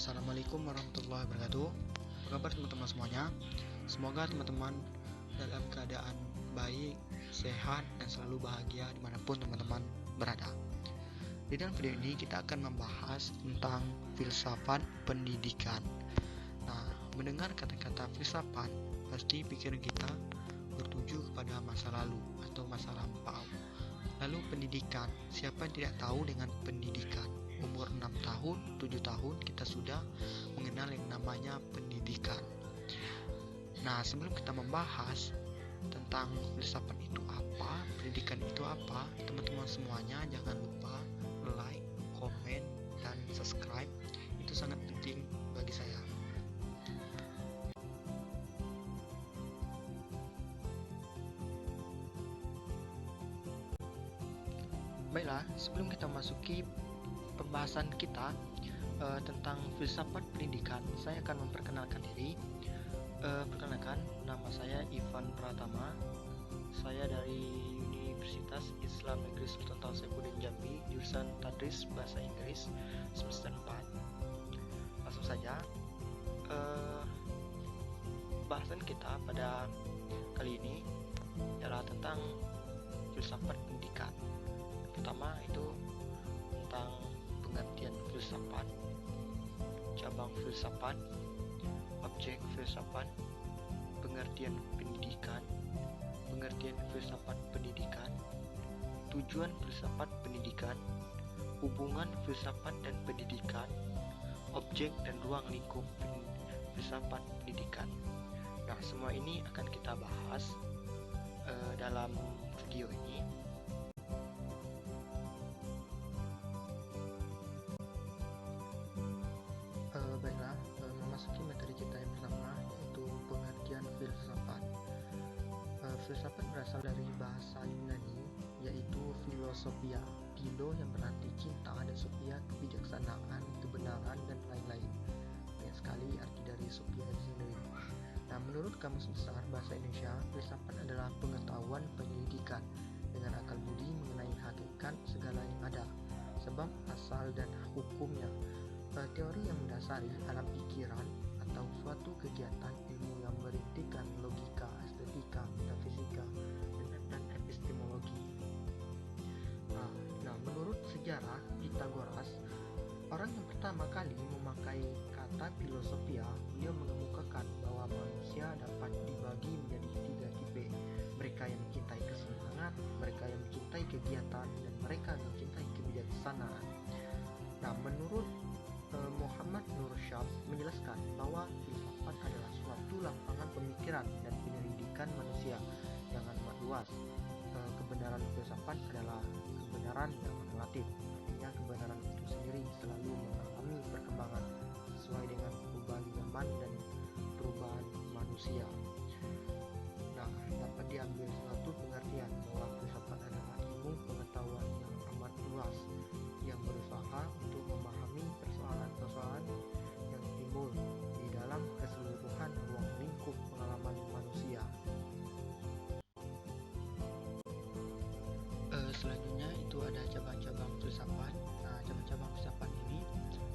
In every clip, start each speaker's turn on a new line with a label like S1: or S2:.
S1: Assalamualaikum warahmatullahi wabarakatuh. Apa kabar teman-teman semuanya? Semoga teman-teman dalam keadaan baik, sehat, dan selalu bahagia dimanapun teman-teman berada. Di dalam video ini kita akan membahas tentang filsafat pendidikan. Nah, mendengar kata-kata filsafat, pasti pikiran kita bertuju kepada masa lalu atau masa lampau. Lalu pendidikan, siapa yang tidak tahu dengan pendidikan? Umur 6 tahun, 7 tahun kita sudah mengenal yang namanya pendidikan. Nah, sebelum kita membahas tentang filsafat itu apa, pendidikan itu apa, teman-teman semuanya jangan lupa like, komen, dan subscribe. Itu sangat penting bagi saya. Baiklah, sebelum kita masuki pembahasan kita tentang filsafat pendidikan, saya akan memperkenalkan diri. Perkenalkan, nama saya Ivan Pratama. Saya dari Universitas Islam Negeri Sultan Toha Saifuddin Jambi, jurusan Tadris Bahasa Inggris semester 4. Langsung saja, bahasan kita pada kali ini adalah tentang filsafat pendidikan. Pertama itu tentang pengertian filsafat, cabang filsafat, objek filsafat, pengertian pendidikan, pengertian filsafat pendidikan, tujuan filsafat pendidikan, hubungan filsafat dan pendidikan, objek dan ruang lingkup filsafat pendidikan. Nah, semua ini akan kita bahas dalam video ini. Baiklah, memasuki materi kita yang pertama, yaitu pengertian filsafat. Filsafat berasal dari bahasa Yunani, yaitu filosofia, philo yang berarti cinta, dan sophia kebijaksanaan, kebenaran, dan lain-lain. Banyak sekali arti dari sophia itu sendiri. Nah, menurut Kamus Besar Bahasa Indonesia, filsafat adalah pengetahuan penyelidikan dengan akal budi mengenai hakikat segala yang ada, sebab asal dan hukumnya. Teori yang mendasari alam pikiran atau suatu kegiatan ilmu yang merintikan logika, estetika, metafisika, dan epistemologi. Nah, menurut sejarah Pythagoras, orang yang pertama kali memakai kata filosofia, beliau mengemukakan bahwa manusia dapat dibagi menjadi 3 tipe: mereka yang mencintai kesenangan, mereka yang mencintai kegiatan, dan mereka yang mencintai kebijaksanaan. Nah, menurut Muhammad Nur Syams menjelaskan bahwa filsafat adalah suatu lapangan pemikiran dan penyelidikan manusia yang amat luas. Kebenaran filsafat adalah kebenaran yang relatif, artinya kebenaran itu sendiri selalu mengalami perkembangan sesuai dengan perubahan zaman dan perubahan manusia. Nah, dapat diambil suatu pengertian bahwa filsafat adalah ilmu pengetahuan yang amat luas yang berusaha untuk memahami persoalan-persoalan yang timbul di dalam keseluruhan ruang lingkup pengalaman manusia. Selanjutnya itu ada cabang-cabang filsafat. Nah, cabang-cabang filsafat ini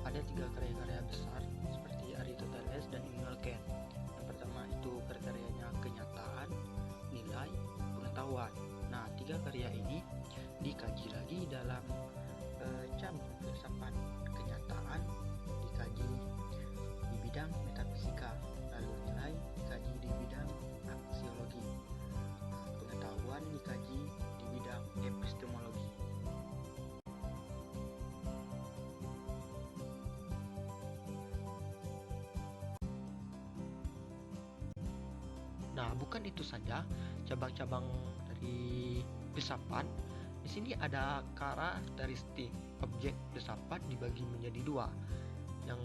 S1: ada 3 karya-karya besar seperti Aristoteles dan Immanuel Kant. Yang pertama itu karya-karyanya kenyataan, nilai, pengetahuan. Nah, 3 karya ini dikaji lagi dalam cabang filsafat. Kenyataan dikaji di bidang metafisika, lalu nilai dikaji di bidang aksiologi, pengetahuan dikaji di bidang epistemologi. Nah, bukan itu saja cabang-cabang dari filsafat. Di sini ada karakteristik objek filsafat dibagi menjadi 2. Yang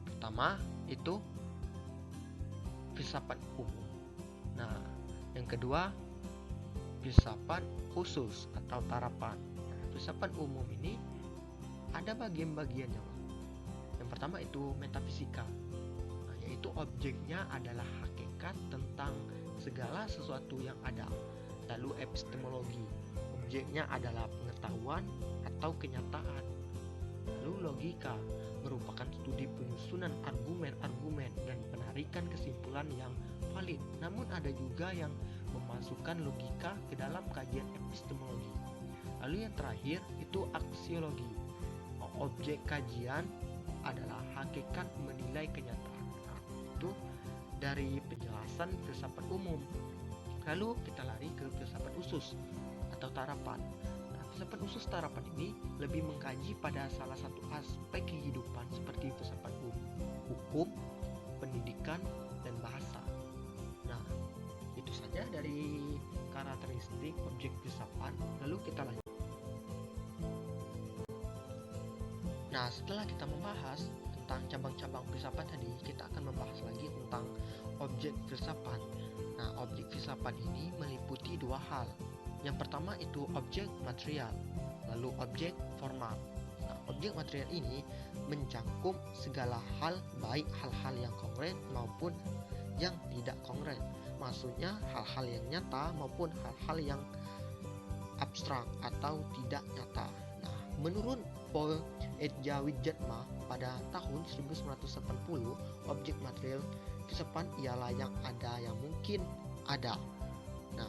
S1: pertama itu filsafat umum. Nah, yang kedua filsafat khusus atau tarapan. Nah, filsafat umum ini ada bagian-bagiannya. Yang pertama itu metafisika. Nah, yaitu objeknya adalah hakikat tentang segala sesuatu yang ada. Lalu epistemologi, objeknya adalah pengetahuan atau kenyataan. Lalu logika, merupakan studi penyusunan argumen-argumen dan penarikan kesimpulan yang valid. Namun ada juga yang memasukkan logika ke dalam kajian epistemologi. Lalu yang terakhir itu aksiologi. Objek kajian adalah hakikat menilai kenyataan. Nah, itu dari penjelasan filsafat umum. Lalu kita lari ke filsafat usus atau tarapan. Nah, filsafat usus tarapan ini lebih mengkaji pada salah satu aspek kehidupan seperti filsafat hukum, pendidikan, dan bahasa. Nah, itu saja dari karakteristik objek filsafat. Lalu kita lanjut. Nah, setelah kita membahas tentang cabang-cabang filsafat tadi, kita akan membahas lagi tentang objek filsafat. Nah, objek filsafat ini meliputi dua hal. Yang pertama itu objek material, lalu objek formal. Nah, objek material ini mencakup segala hal, baik hal-hal yang konkret maupun yang tidak konkret. Maksudnya hal-hal yang nyata maupun hal-hal yang abstrak atau tidak nyata. Nah, menurut Paul Edjawijatma pada tahun 1980, objek material filsafat ialah yang ada yang mungkin ada. Nah,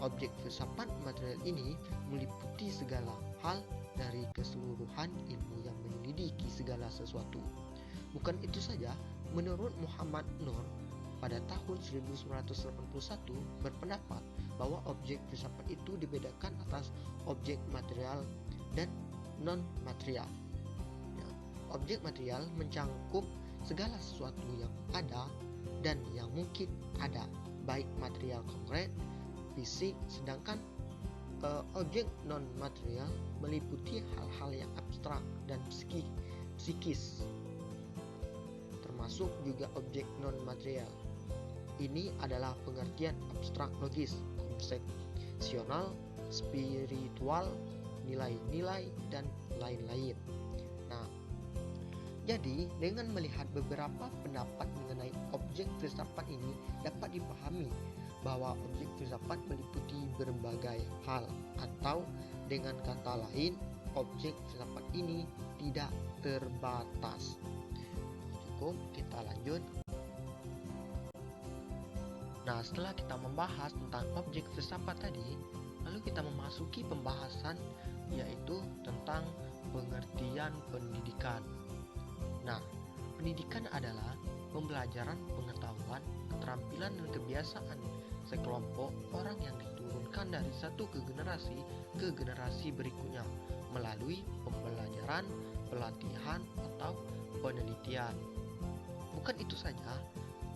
S1: objek filsafat material ini meliputi segala hal dari keseluruhan ilmu yang menyelidiki segala sesuatu. Bukan itu saja, menurut Muhammad Nur pada tahun 1981 berpendapat bahwa objek filsafat itu dibedakan atas objek material dan non-material. Nah, objek material mencakup segala sesuatu yang ada dan yang mungkin ada, baik material konkret, fisik, sedangkan objek non-material meliputi hal-hal yang abstrak dan psikis, termasuk juga objek non-material. Ini adalah pengertian abstrak logis, konsepsional, spiritual, nilai-nilai, dan lain-lain. Nah, jadi dengan melihat beberapa pendapat mengenai objek filsafat ini dapat dipahami bahwa objek filsafat meliputi berbagai hal, atau dengan kata lain, objek filsafat ini tidak terbatas. Cukup, kita lanjut. Nah, setelah kita membahas tentang objek filsafat tadi, lalu kita memasuki pembahasan yaitu tentang pengertian pendidikan. Nah, pendidikan adalah pembelajaran pengetahuan, keterampilan dan kebiasaan sekelompok orang yang diturunkan dari satu ke generasi berikutnya melalui pembelajaran, pelatihan, atau penelitian. Bukan itu saja,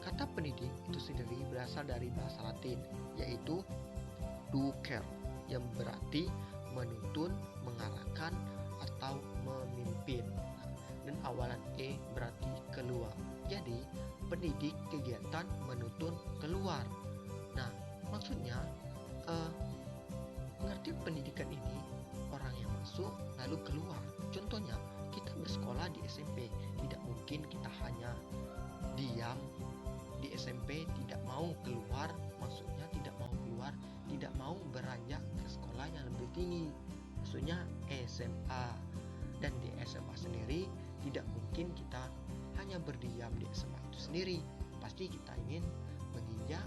S1: kata pendidik itu sendiri berasal dari bahasa Latin, yaitu ducer, yang berarti menuntun, mengarahkan, atau memimpin. Dan awalan E berarti keluar. Jadi, pendidik kegiatan menuntun keluar. Nah, maksudnya pengertian pendidikan ini orang yang masuk lalu keluar. Contohnya, kita bersekolah di SMP, tidak mungkin kita hanya diam di SMP, tidak mau keluar, maksudnya tidak mau keluar, tidak mau beranjak ke sekolah yang lebih tinggi, maksudnya SMA. Dan di SMA sendiri tidak mungkin kita hanya berdiam di SMA itu sendiri, pasti kita ingin menginjak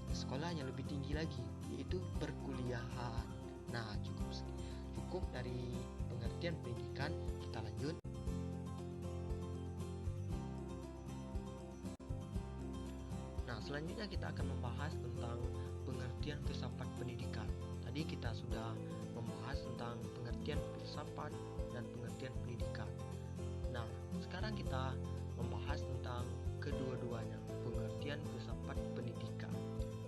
S1: ke sekolah yang lebih tinggi lagi, yaitu perkuliahan. Nah, cukup dari pengertian pendidikan, kita lanjut. Nah, selanjutnya kita akan membahas tentang pengertian filsafat pendidikan. Tadi kita sudah membahas tentang pengertian filsafat dan pengertian pendidikan. Nah, sekarang kita membahas tentang kedua-duanya, pengertian filsafat pendidikan.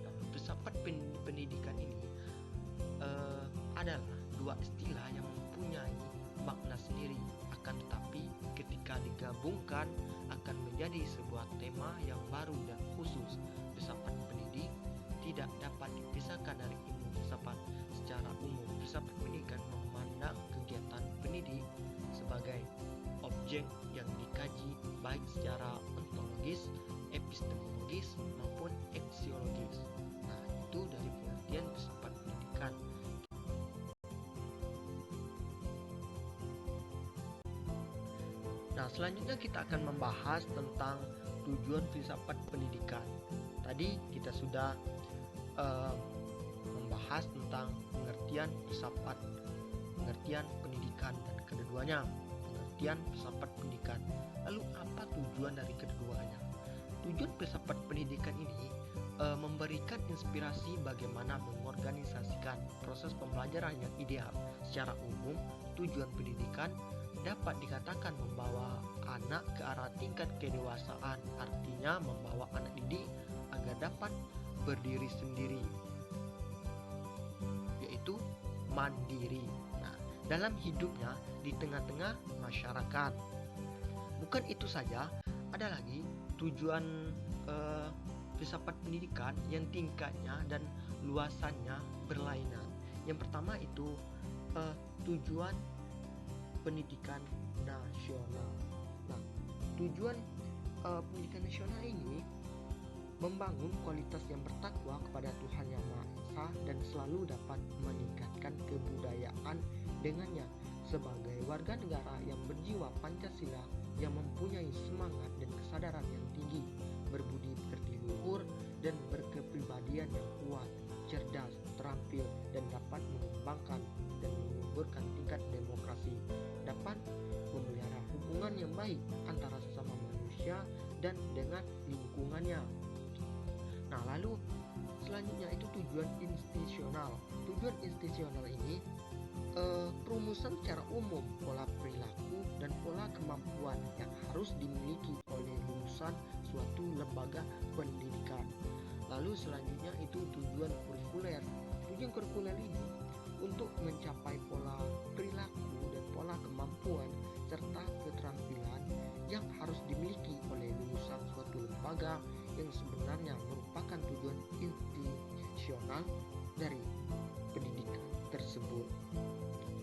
S1: Nah, filsafat pendidikan ini adalah dua istilah yang mempunyai makna sendiri, akan tetapi ketika digabungkan akan menjadi sebuah tema yang baru dan khusus. Filsafat pendidik tidak dapat dipisahkan dari ilmu filsafat secara umum. Filsafat pendidikan memandang kegiatan pendidik sebagai objek yang dikaji baik secara ontologis, epistemologis maupun aksiologis. Nah, itu dari pengertian filsafat pendidikan. Nah, selanjutnya kita akan membahas tentang tujuan filsafat pendidikan. Tadi kita sudah membahas tentang pengertian filsafat, pengertian pendidikan, dan keduanya, pengertian filsafat pendidikan. Lalu apa tujuan dari keduanya? Tujuan filsafat pendidikan ini memberikan inspirasi bagaimana mengorganisasikan proses pembelajaran yang ideal. Secara umum, tujuan pendidikan dapat dikatakan membawa anak ke arah tingkat kedewasaan, artinya membawa anak didik agar dapat berdiri sendiri, yaitu mandiri. Nah, dalam hidupnya di tengah-tengah masyarakat. Bukan itu saja, ada lagi tujuan filsafat pendidikan yang tingkatnya dan luasannya berlainan. Yang pertama itu tujuan pendidikan nasional. Nah, tujuan pendidikan nasional ini membangun kualitas yang bertakwa kepada Tuhan Yang Maha Esa dan selalu dapat meningkatkan kebudayaan dengannya. Sebagai warga negara yang berjiwa Pancasila, yang mempunyai semangat dan kesadaran yang tinggi, berbudi pekerti luhur, dan berkepribadian yang kuat, cerdas, terampil, dan dapat mengembangkan dan menguburkan tingkat demokrasi, dapat memelihara hubungan yang baik antara sesama manusia dan dengan lingkungannya. Nah, lalu selanjutnya itu tujuan institusional. Tujuan institusional ini perumusan secara umum pola perilaku dan pola kemampuan yang harus dimiliki oleh lulusan suatu lembaga pendidikan. Lalu selanjutnya itu tujuan kurikuler. Tujuan kurikuler ini untuk mencapai pola perilaku dan pola kemampuan serta keterampilan yang harus dimiliki oleh lulusan suatu lembaga yang sebenarnya merupakan tujuan institusional dari pendidikan tersebut.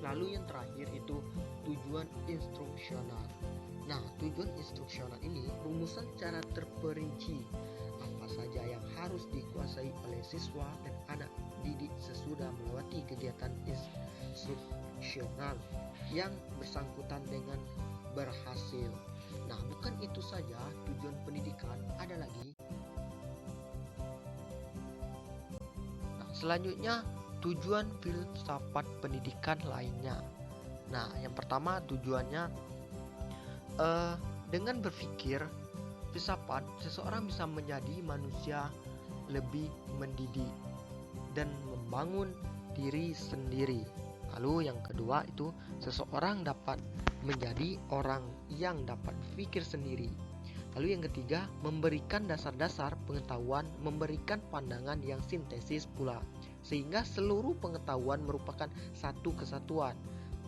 S1: Lalu yang terakhir itu tujuan instruksional. Nah, tujuan instruksional ini rumusan secara terperinci apa saja yang harus dikuasai oleh siswa dan anak didik sesudah melewati kegiatan instruksional yang bersangkutan dengan berhasil. Nah, bukan itu saja tujuan pendidikan, ada lagi. Nah, selanjutnya tujuan filsafat pendidikan lainnya. Nah, yang pertama tujuannya dengan berpikir filsafat, seseorang bisa menjadi manusia lebih mendidik dan membangun diri sendiri. Lalu yang kedua itu seseorang dapat menjadi orang yang dapat berpikir sendiri. Lalu yang ketiga, memberikan dasar-dasar pengetahuan, memberikan pandangan yang sintesis pula, sehingga seluruh pengetahuan merupakan satu kesatuan.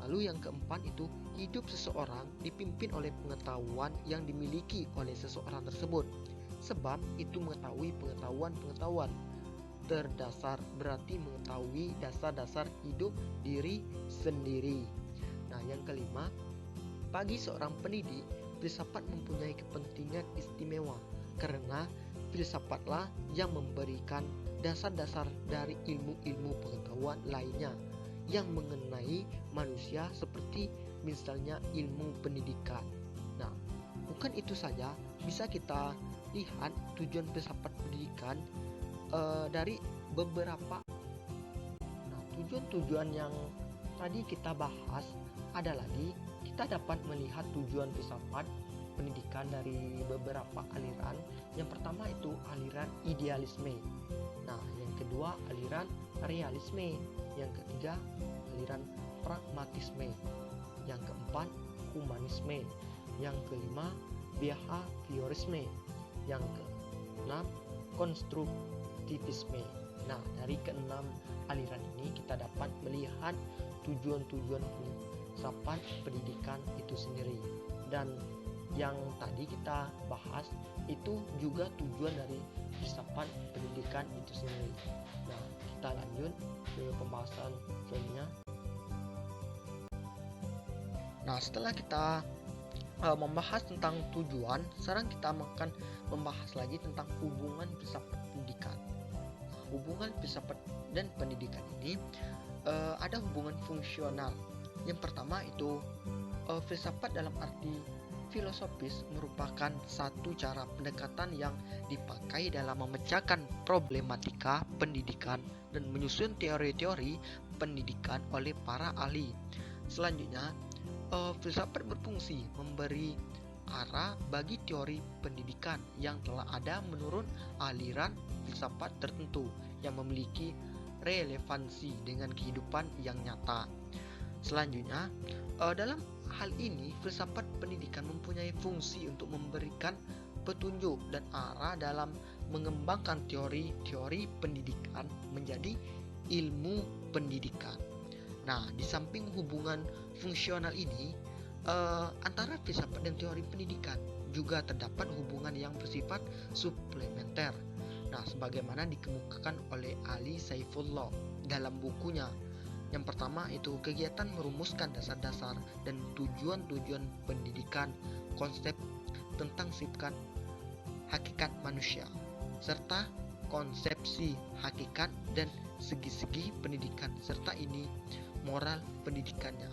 S1: Lalu yang keempat itu hidup seseorang dipimpin oleh pengetahuan yang dimiliki oleh seseorang tersebut. Sebab itu mengetahui pengetahuan terdasar, berarti mengetahui dasar-dasar hidup diri sendiri. Nah, yang kelima, bagi seorang pendidik, filsafat mempunyai kepentingan istimewa karena filsafatlah yang memberikan dasar-dasar dari ilmu-ilmu pengetahuan lainnya yang mengenai manusia, seperti misalnya ilmu pendidikan. Nah, bukan itu saja, bisa kita lihat tujuan filsafat pendidikan dari beberapa. Nah, tujuan-tujuan yang tadi kita bahas, ada lagi kita dapat melihat tujuan filsafat pendidikan dari beberapa aliran. Yang pertama itu aliran idealisme. Nah, yang kedua aliran realisme. Yang ketiga aliran pragmatisme. Yang keempat humanisme. Yang kelima behaviorisme. Yang keenam konstruktivisme. Nah, dari keenam aliran ini kita dapat melihat tujuan-tujuan filsafat pendidikan itu sendiri. Dan yang tadi kita bahas itu juga tujuan dari filsafat pendidikan itu sendiri. Nah, kita lanjut ke pembahasan selanjutnya. Nah, setelah kita membahas tentang tujuan, sekarang kita akan membahas lagi tentang hubungan filsafat pendidikan. Hubungan filsafat dan pendidikan ini ada hubungan fungsional. Yang pertama itu filsafat dalam arti filosofis merupakan satu cara pendekatan yang dipakai dalam memecahkan problematika pendidikan dan menyusun teori-teori pendidikan oleh para ahli. Selanjutnya, filsafat berfungsi memberi arah bagi teori pendidikan yang telah ada menurut aliran filsafat tertentu yang memiliki relevansi dengan kehidupan yang nyata. Selanjutnya, dalam hal ini filsafat pendidikan mempunyai fungsi untuk memberikan petunjuk dan arah dalam mengembangkan teori-teori pendidikan menjadi ilmu pendidikan. Nah, di samping hubungan fungsional ini, antara filsafat dan teori pendidikan juga terdapat hubungan yang bersifat suplementer. Nah, sebagaimana dikemukakan oleh Ali Saifullah dalam bukunya. Yang pertama itu kegiatan merumuskan dasar-dasar dan tujuan-tujuan pendidikan, konsep tentang sifat hakikat manusia, serta konsepsi hakikat dan segi-segi pendidikan, serta ini moral pendidikannya.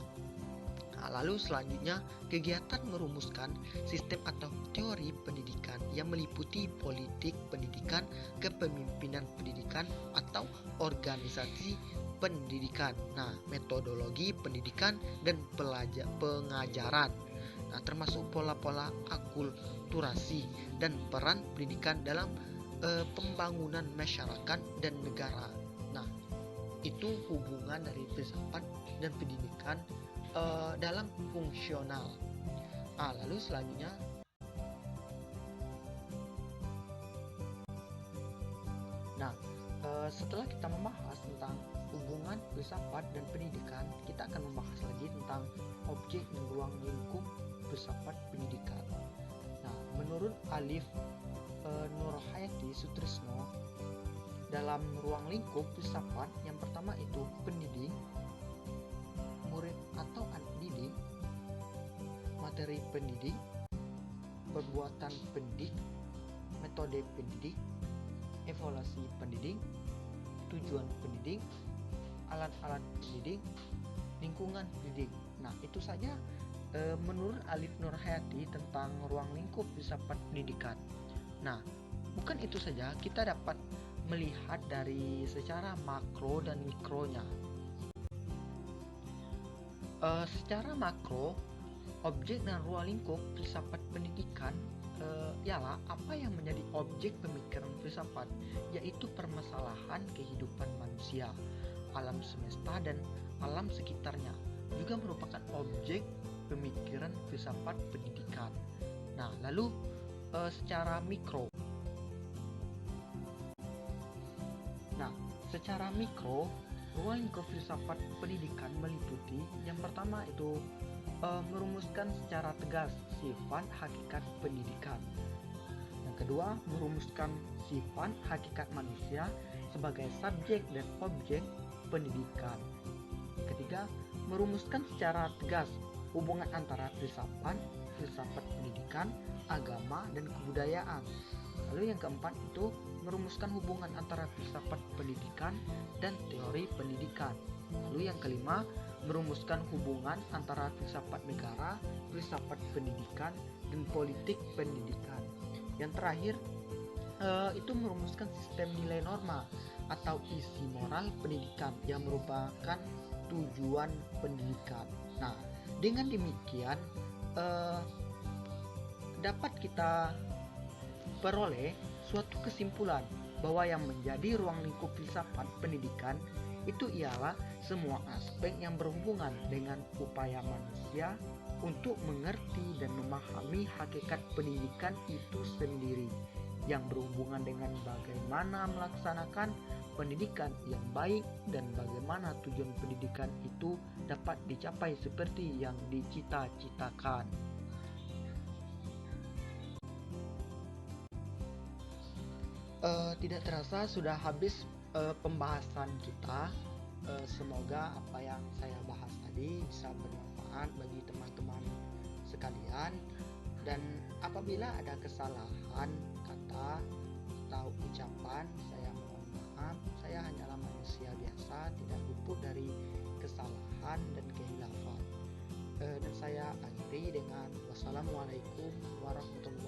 S1: Nah, lalu selanjutnya kegiatan merumuskan sistem atau teori pendidikan yang meliputi politik pendidikan, kepemimpinan pendidikan atau organisasi pendidikan. Nah, metodologi pendidikan dan pengajaran. Nah, termasuk pola-pola akulturasi dan peran pendidikan dalam pembangunan masyarakat dan negara. Nah, itu hubungan dari filsafat dan pendidikan dalam fungsional. Nah, lalu selanjutnya setelah kita membahas tentang hubungan filsafat dan pendidikan, kita akan membahas lagi tentang objek dan ruang lingkup filsafat pendidikan. Nah, menurut Alif Nurhayati Sutrisno, dalam ruang lingkup filsafat yang pertama itu pendidik, murid atau anak didik, materi pendidik, perbuatan pendidik, metode pendidik, evaluasi pendidik, tujuan pendidik, alat-alat pendidik, lingkungan pendidik. Nah, itu saja menurut Alif Nurhayati tentang ruang lingkup filsafat pendidikan. Nah, bukan itu saja, kita dapat melihat dari secara makro dan mikronya. Secara makro, objek dan ruang lingkup filsafat pendidikan ialah apa yang menjadi objek pemikiran filsafat, yaitu permasalahan kehidupan manusia, alam semesta dan alam sekitarnya, juga merupakan objek pemikiran filsafat pendidikan. Nah, lalu secara mikro. Nah, secara mikro, ruang lingkup filsafat pendidikan meliputi yang pertama itu merumuskan secara tegas sifat hakikat pendidikan. Yang kedua, merumuskan sifat hakikat manusia sebagai subjek dan objek pendidikan. Ketiga, merumuskan secara tegas hubungan antara filsafat pendidikan, agama, dan kebudayaan. Lalu yang keempat itu merumuskan hubungan antara filsafat pendidikan dan teori pendidikan. Lalu yang kelima, merumuskan hubungan antara filsafat negara, filsafat pendidikan, dan politik pendidikan. Yang terakhir, itu merumuskan sistem nilai norma atau isi moral pendidikan yang merupakan tujuan pendidikan. Nah, dengan demikian dapat kita peroleh suatu kesimpulan bahwa yang menjadi ruang lingkup filsafat pendidikan itu ialah semua aspek yang berhubungan dengan upaya manusia untuk mengerti dan memahami hakikat pendidikan itu sendiri, yang berhubungan dengan bagaimana melaksanakan pendidikan yang baik dan bagaimana tujuan pendidikan itu dapat dicapai seperti yang dicita-citakan. Tidak terasa sudah habis pembahasan kita. Semoga apa yang saya bahas tadi bisa bermanfaat bagi teman-teman sekalian, dan apabila ada kesalahan kata atau ucapan, saya mohon maaf. Saya hanyalah manusia biasa, tidak luput dari kesalahan dan kehilafan. Dan saya akhiri dengan Wassalamualaikum warahmatullahi